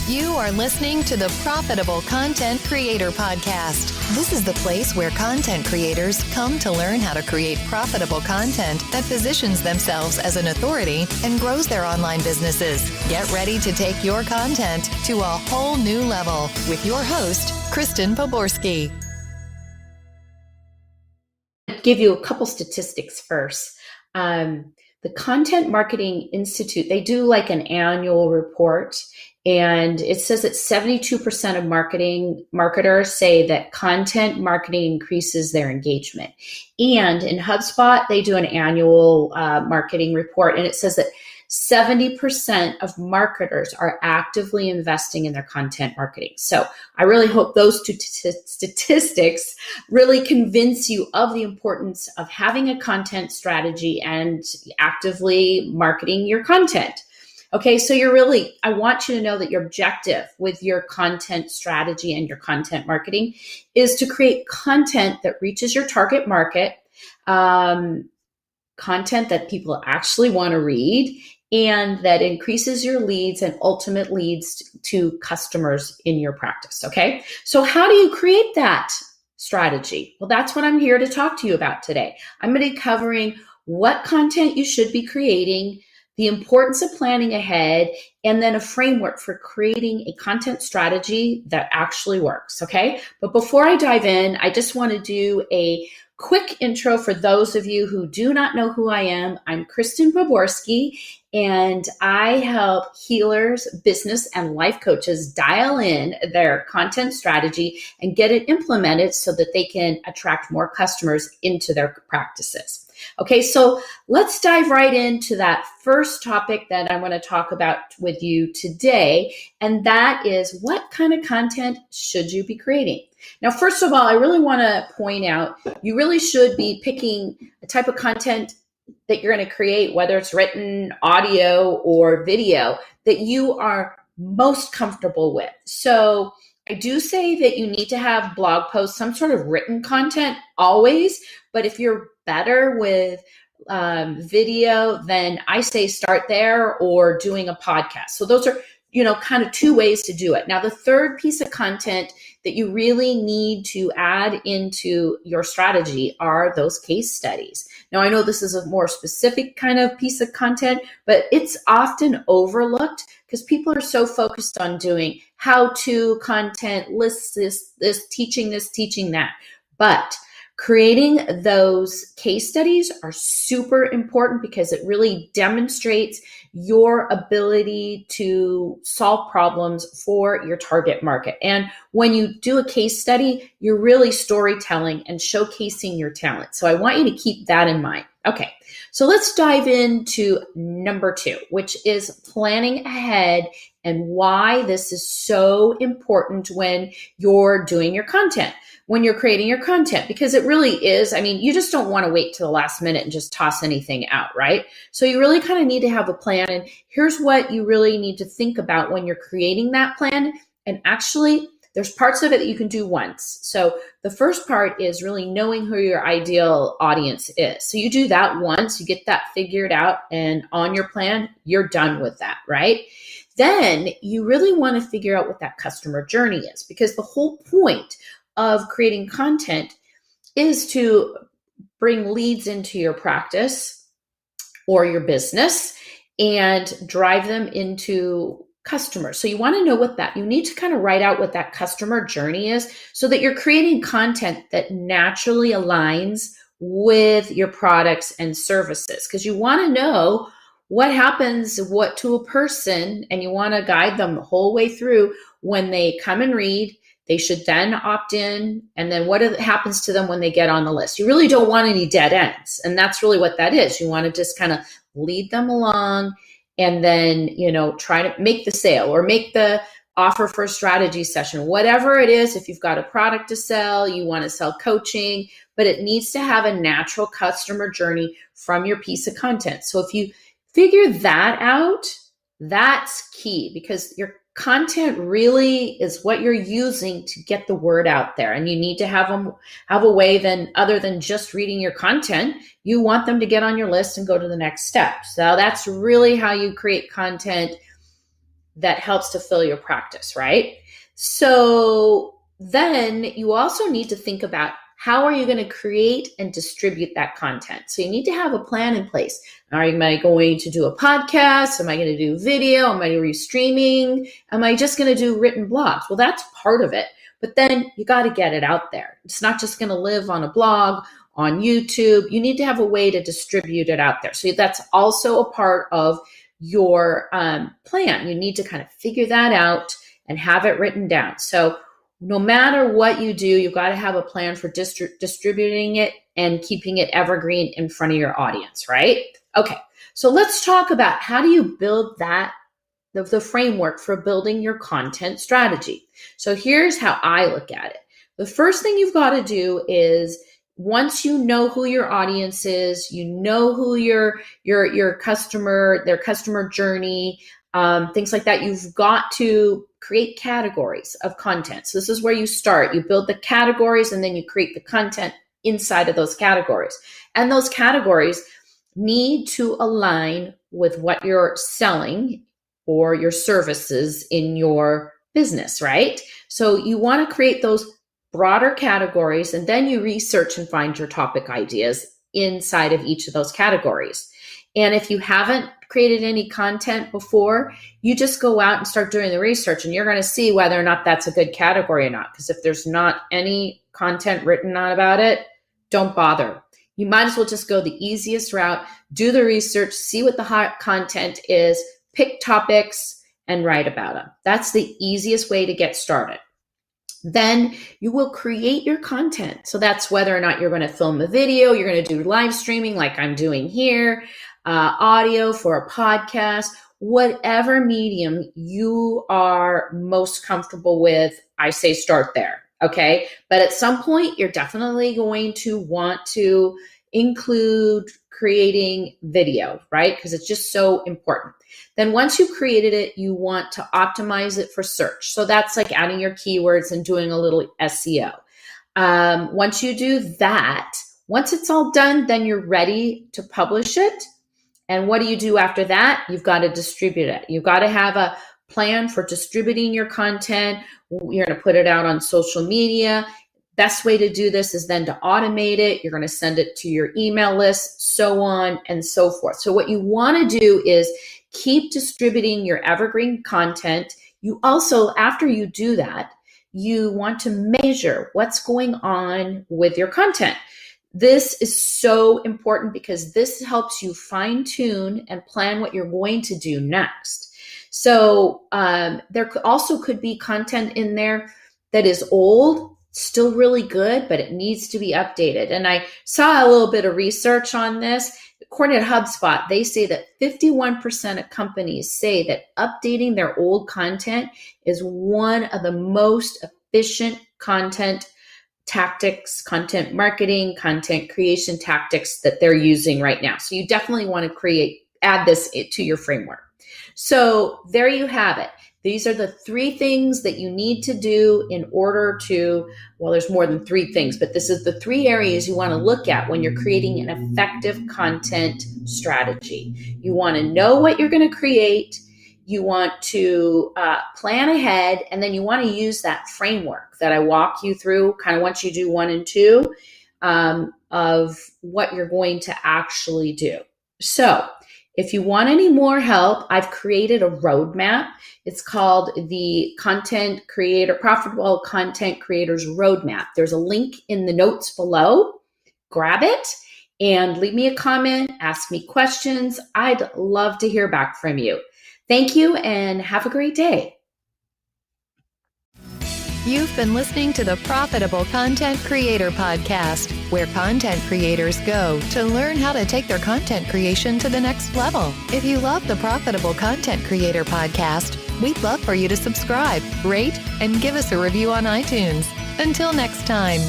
You are listening to the Profitable Content Creator Podcast. This is the place where content creators come to learn how to create profitable content that positions themselves as an authority and grows their online businesses. Get ready to take your content to a whole new level with your host, Kristen Poborsky. I'll give you a couple statistics first. The Content Marketing Institute, they do like an annual report, and it says that 72% of marketers say that content marketing increases their engagement. And in Hubspot, they do an annual marketing report, and it says that 70% of marketers are actively investing in their content marketing. So I really hope those two statistics really convince you of the importance of having a content strategy and actively marketing your content. Okay, so I want you to know that your objective with your content strategy and your content marketing is to create content that reaches your target market, content that people actually want to read, and that increases your leads and ultimate leads to customers in your practice. Okay, so how do you create that strategy? Well, that's what I'm here to talk to you about today. I'm going to be covering what content you should be creating, the importance of planning ahead, and then a framework for creating a content strategy that actually works, okay? But before I dive in, I just want to do a quick intro for those of you who do not know who I am. I'm Kristen Poborsky, and I help healers, business, and life coaches dial in their content strategy and get it implemented so that they can attract more customers into their practices. Okay, so let's dive right into that first topic that I want to talk about with you today, and that is what kind of content should you be creating? Now, first of all, I really want to point out you really should be picking a type of content that you're going to create, whether it's written, audio, or video, that you are most comfortable with. So I do say that you need to have blog posts, some sort of written content always, but if you're better with video, then I say start there or doing a podcast. So those are, kind of two ways to do it. Now, the third piece of content that you really need to add into your strategy are those case studies. Now, I know this is a more specific kind of piece of content, but it's often overlooked because people are so focused on doing how-to content, lists, this, teaching that. But creating those case studies are super important because it really demonstrates your ability to solve problems for your target market. And when you do a case study, you're really storytelling and showcasing your talent. So I want you to keep that in mind. Okay, so let's dive into number 2, which is planning ahead and why this is so important when you're doing your content, when you're creating your content, because it really is. I mean, you just don't want to wait till the last minute and just toss anything out, right? So you really kind of need to have a plan. And here's what you really need to think about when you're creating that plan. And actually, there's parts of it that you can do once. So the first part is really knowing who your ideal audience is. So you do that once, you get that figured out and on your plan, you're done with that, right? Then you really want to figure out what that customer journey is, because the whole point of creating content is to bring leads into your practice or your business and drive them into customers. So you want to know you need to kind of write out what that customer journey is so that you're creating content that naturally aligns with your products and services, because you want to know what happens to a person, and you want to guide them the whole way through. When they come and read, they should then opt in, and then what happens to them when they get on the list. You really don't want any dead ends, and that's really what that is. You want to just kind of lead them along and then, try to make the sale or make the offer for a strategy session, whatever it is. If you've got a product to sell, you want to sell coaching, but it needs to have a natural customer journey from your piece of content. So if you figure that out, that's key, because your content really is what you're using to get the word out there. And you need to have a way then, other than just reading your content, you want them to get on your list and go to the next step. So that's really how you create content that helps to fill your practice, right? So then you also need to think about how are you going to create and distribute that content? So you need to have a plan in place. Am I going to do a podcast? Am I going to do video? Am I going to do streaming? Am I just going to do written blogs? Well, that's part of it. But then you got to get it out there. It's not just going to live on a blog, on YouTube. You need to have a way to distribute it out there. So that's also a part of your plan. You need to kind of figure that out and have it written down. So no matter what you do, you've got to have a plan for distributing it and keeping it evergreen in front of your audience, right? Okay, so let's talk about how do you build that, the framework for building your content strategy. So here's how I look at it. The first thing you've got to do is, once you know who your audience is, you know who your customer, their customer journey, things like that, you've got to create categories of content. So this is where you start. You build the categories and then you create the content inside of those categories. And those categories need to align with what you're selling or your services in your business, right? So you want to create those broader categories, and then you research and find your topic ideas inside of each of those categories. And if you haven't created any content before, you just go out and start doing the research, and you're going to see whether or not that's a good category or not. Because if there's not any content written on about it, don't bother. You might as well just go the easiest route, do the research, see what the hot content is, pick topics, and write about them. That's the easiest way to get started. Then you will create your content. So that's whether or not you're going to film a video, you're going to do live streaming like I'm doing here, audio for a podcast, whatever medium you are most comfortable with, I say start there. Okay. But at some point, you're definitely going to want to include creating video, right? Because it's just so important. Then once you've created it, you want to optimize it for search. So that's like adding your keywords and doing a little SEO. Once you do that, once it's all done, then you're ready to publish it. And what do you do after that? You've got to distribute it. You've got to have a plan for distributing your content. You're going to put it out on social media. Best way to do this is then to automate it. You're going to send it to your email list, so on and so forth. So what you want to do is keep distributing your evergreen content. You also, after you do that, you want to measure what's going on with your content. This is so important because this helps you fine tune and plan what you're going to do next. So there also could be content in there that is old, still really good, but it needs to be updated. And I saw a little bit of research on this. According to HubSpot, they say that 51% of companies say that updating their old content is one of the most efficient content tactics, content marketing, content creation tactics that they're using right now. So you definitely want to add this to your framework. So there you have it. These are the 3 things that you need to do in order to, well, there's more than 3 things, but this is the 3 areas you want to look at when you're creating an effective content strategy. You want to know what you're going to create. You want to plan ahead, and then you want to use that framework that I walk you through kind of once you do 1 and 2 of what you're going to actually do. So if you want any more help, I've created a roadmap. It's called the Profitable Content Creators Roadmap. There's a link in the notes below. Grab it and leave me a comment, ask me questions. I'd love to hear back from you. Thank you and have a great day. You've been listening to the Profitable Content Creator Podcast, where content creators go to learn how to take their content creation to the next level. If you love the Profitable Content Creator Podcast, we'd love for you to subscribe, rate, and give us a review on iTunes. Until next time.